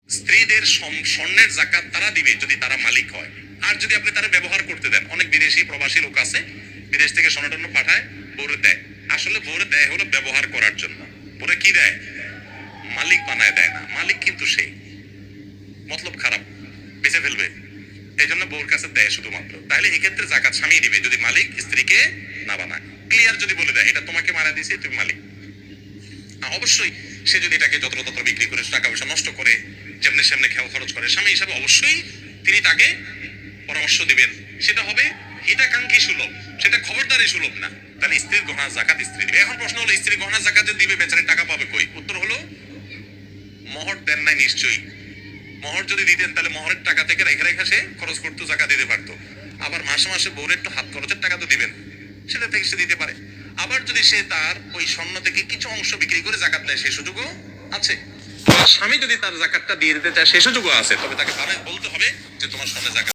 স্ত্রীদের স্বর্ণের যাকাত তারা দিবে যদি তারা মালিক হয়। আর যদি আপনি তারা ব্যবহার করতে দেন, অনেক বিদেশি প্রবাসী লোক আছে বিদেশ থেকে স্বর্ণ পাঠায়, বউরে দেয়। আসলে বউরে দেয় হলো ব্যবহার করার জন্য। বউরে কি দেয়? মালিক বানায় দেয় না। মালিক কিন্তু সেই মতলব খারাপ, বেঁচে ফেলবে, এই জন্য বউর কাছে দেয় শুধুমাত্র। তাহলে এক্ষেত্রে যাকাত স্বামী দিবে যদি মালিক স্ত্রীকে না বানায়। ক্লিয়ার যদি বলে দেয় এটা তোমাকে মানা দিয়েছে, তুমি মালিক। অবশ্যই সে যদি এটাকে যত্র বিক্রি করে টাকা পয়সা নষ্ট করে, যেমনি সেমনি খেয়াল খরচ করে, স্বামী হিসাবে অবশ্যই তিনি তাকে পরামর্শ দিবেন। সেটা হবে হিতাকাঙ্ক্ষী সুলভ, সেটা খবরদারি সুলভ না। তাহলে স্ত্রীর গহনা জাকাত স্ত্রী দিবে। এখন প্রশ্ন হলো স্ত্রী গহনা জাকাতে দিবে, বেচারি টাকা পাবে কই? উত্তর হলো মোহর দেন নাই নিশ্চয়ই। মোহর যদি দিতেন তাহলে মোহরের টাকা থেকে রেখে রেখে সে খরচ করতো, জাকাত দিতে পারতো। আবার মাসে মাসে বউরের একটু হাত খরচের টাকা তো দিবেন, সেটা থেকে সে দিতে পারে। আবার যদি সে তার ওই স্বর্ণ থেকে কিছু অংশ বিক্রি করে জাকাত দেয়, সেই সুযোগও আছে। স্বামী যদি তার জাকাতটা দিয়ে দিতে চায় সেই সুযোগও আছে, তবে তাকে বলতে হবে যে তোমার স্বর্ণের জাকাত